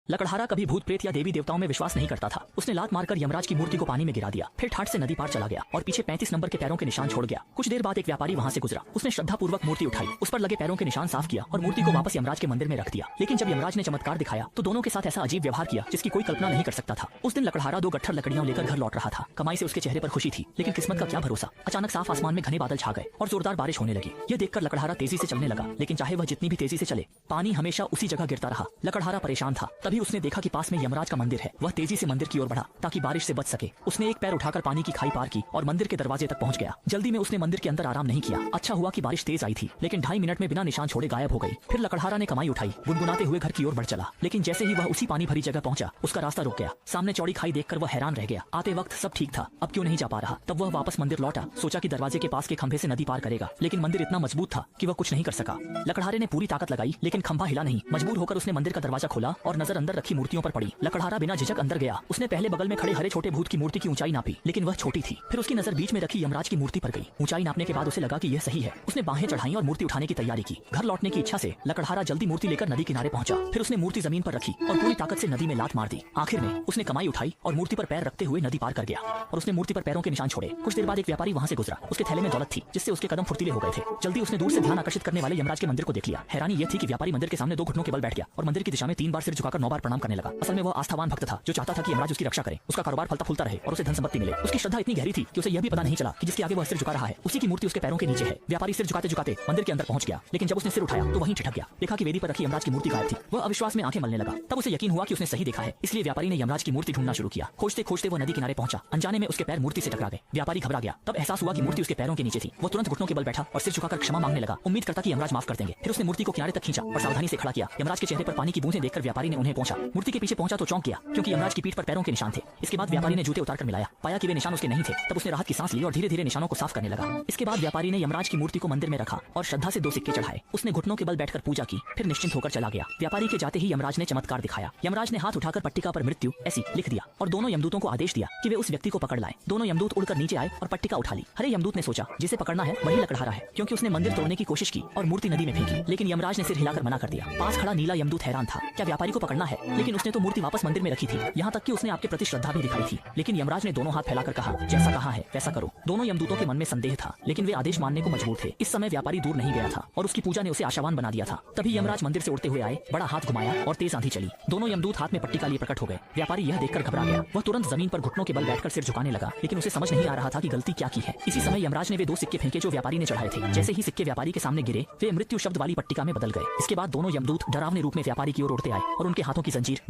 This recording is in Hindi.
लकड़हारा कभी भूत प्रेत या देवी देवताओं में विश्वास नहीं करता था। उसने लात मारकर यमराज की मूर्ति को पानी में गिरा दिया, फिर ठाट से नदी पार चला गया और पीछे 35 नंबर के पैरों के निशान छोड़ गया। कुछ देर बाद एक व्यापारी वहां से गुजरा। उसने श्रद्धापूर्वक मूर्ति उठाई, उस पर लगे पैरों के निशान साफ किया और मूर्ति को वापस यमराज के मंदिर में रख दिया। लेकिन जब यमराज ने चमत्कार दिखाया तो दोनों के साथ ऐसा अजीब व्यवहार किया जिसकी कोई कल्पना नहीं कर सकता था। उस दिन लकड़हारा 2 गट्ठर लकड़ियां लेकर घर लौट रहा था। कमाई से उसके चेहरे पर खुशी थी, लेकिन किस्मत का क्या भरोसा। अचानक साफ आसमान में घने बादल छा गए और जोरदार बारिश होने लगी। ये देखकर लकड़हारा तेजी से चलने लगा, लेकिन चाहे वह जितनी भी तेजी से चले, पानी हमेशा उसी जगह गिरता रहा। लकड़हारा परेशान था। तभी उसने देखा कि पास में यमराज का मंदिर है। वह तेजी से मंदिर की ओर बढ़ा ताकि बारिश से बच सके। उसने एक पैर उठाकर पानी की खाई पार की और मंदिर के दरवाजे तक पहुंच गया। जल्दी में उसने मंदिर के अंदर आराम नहीं किया। अच्छा हुआ कि बारिश तेज आई थी, लेकिन 2.5 मिनट में बिना निशान छोड़े गायब हो गई। फिर लकड़हारा ने कमाई उठाई, गुनगुनाते हुए घर की ओर बढ़ चला। लेकिन जैसे ही वह उसी पानी भरी जगह पहुंचा, उसका रास्ता रुक गया। सामने चौड़ी खाई देखकर वह हैरान रह गया। आते वक्त सब ठीक था, अब क्यों नहीं जा पा रहा। तब वह वापस मंदिर लौटा। सोचा कि दरवाजे के पास के खंभे से नदी पार करेगा, लेकिन मंदिर इतना मजबूत था कि वह कुछ नहीं कर सका। लकड़हारे ने पूरी ताकत लगाई, लेकिन खंभा हिला नहीं। मजबूर होकर उसने मंदिर का दरवाजा खोला और नजर अंदर रखी मूर्तियों पर पड़ी। लकड़हारा बिना झिझक अंदर गया। उसने पहले बगल में खड़े हरे छोटे भूत की मूर्ति की ऊंचाई नापी, लेकिन वह छोटी थी। फिर उसकी नजर बीच में रखी यमराज की मूर्ति पर गई। ऊंचाई नापने के बाद उसे लगा कि यह सही है। उसने बाहें चढ़ाई और मूर्ति उठाने की तैयारी की। घर लौटने की इच्छा से लकड़हारा जल्दी मूर्ति लेकर नदी किनारे पहुंचा। फिर उसने मूर्ति जमीन पर रखी और पूरी ताकत से नदी में लात मार दी। आखिर में उसने कमाई उठाई और मूर्ति पर पैर रखते हुए नदी पार कर गया और उसने मूर्ति पर पैरों के निशान छोड़े। कुछ देर बाद एक व्यापारी वहां से गुजरा। उसके थैले में दौलत थी, जिससे उसके कदम फुर्तीले हो गए थे। जल्दी उसने दूर से ध्यान आकर्षित करने वाले यमराज के मंदिर को देख लिया। हैरानी यह थी कि व्यापारी मंदिर के सामने 2 घुटनों के बल बैठ गया और मंदिर की दिशा में 3 बार सिर झुकाकर 9 बार प्रणाम करने लगा। असल में वह आस्थावान भक्त था जो चाहता था कि यमराज उसकी रक्षा करे, उसका कारोबार फलता फूलता रहे और उसे धन संपत्ति मिले। उसकी श्रद्धा इतनी गहरी थी कि उसे यह भी पता नहीं चला कि जिसके आगे वह सिर झुका रहा है, उसी की मूर्ति उसके पैरों के नीचे है। व्यापारी सिर झुकाते झुकाते मंदिर के अंदर पहुंच गया, लेकिन जब उसने सिर उठाया तो वहीं ठिठक गया। देखा कि वेदी पर रखी यमराज की मूर्ति गायब थी। वह अविश्वास में आंखें मलने लगा। तब उसे यकीन हुआ कि उसने सही देखा है। इसलिए व्यापारी ने यमराज की मूर्ति ढूंढना शुरू किया। खोजते खोजते वह नदी किनारे पहुंचा। अनजाने में उसके पैर मूर्ति से टकरा गए। व्यापारी घबरा गया। तब एहसास हुआ कि मूर्ति उसके पैरों के नीचे थी। वो तुरंत घुटनों के बल बैठा और सिर झुकाकर क्षमा मांगने लगा, उम्मीद करता कि यमराज माफ कर देंगे। फिर उसने मूर्ति को किनारे तक खींचा और सावधानी से खड़ा किया। यमराज के चेहरे पर पानी की बूंदें देखकर व्यापारी ने उन्हें पहुंचा। मूर्ति के पीछे पहुंचा तो चौंक गया, क्योंकि यमराज की पीठ पर पैरों के निशान थे। इसके बाद व्यापारी ने जूते उतारकर मिलाया, पाया कि वे निशान उसके नहीं थे। तब उसने राहत की सांस ली और धीरे धीरे निशानों को साफ करने लगा। इसके बाद व्यापारी ने यमराज की मूर्ति को मंदिर में रखा और श्रद्धा से 2 सिक्के चढ़ाए। उसने घुटनों के बल बैठकर पूजा की, फिर निश्चिंत होकर चला गया। व्यापारी के जाते ही यमराज ने चमत्कार दिखाया। यमराज ने हाथ उठाकर पट्टिका पर मृत्यु ऐसी लिख दिया और दोनों यमदूतों को आदेश दिया कि वे उस व्यक्ति को पकड़ लाएं। दोनों यमदूत उड़कर नीचे आए और पट्टिका उठा ली। हरे यमदूत ने सोचा जिसे पकड़ना है वही लकड़हारा है, क्योंकि उसने मंदिर तोड़ने की कोशिश की और मूर्ति नदी में फेंकी। लेकिन यमराज ने सिर हिलाकर मना कर दिया। पास खड़ा नीला यमदूत हैरान था, क्या व्यापारी को पकड़ना है? लेकिन उसने तो मूर्ति वापस मंदिर में रखी थी। यहाँ तक कि उसने आपके प्रति श्रद्धा भी दिखाई थी। लेकिन यमराज ने दोनों हाथ फैलाकर कहा, जैसा कहा है वैसा करो। दोनों यमदूतों के मन में संदेह था, लेकिन वे आदेश मानने को मजबूर थे। इस समय व्यापारी दूर नहीं गया था और उसकी पूजा ने उसे आशावान बना दिया था। तभी यमराज मंदिर से उड़ते हुए आए, बड़ा हाथ घुमाया और तेज आंधी चली। दोनों यमदूत हाथ में पट्टिका लिए प्रकट हो गए। व्यापारी यह देखकर घबरा गया। वह तुरंत जमीन पर घुटनों के बल बैठकर सिर झुकाने लगा, लेकिन उसे समझ नहीं आ रहा था कि गलती क्या की है। इसी समय यमराज ने वे 2 सिक्के फेंके जो व्यापारी ने चढ़ाए थे। जैसे ही सिक्के व्यापारी के सामने गिरे, वे मृत्यु शब्द वाली पट्टिका में बदल गए। इसके बाद दोनों यमदूत डरावने रूप में व्यापारी की ओर उड़ते आए और उनके हाथों की जंजीर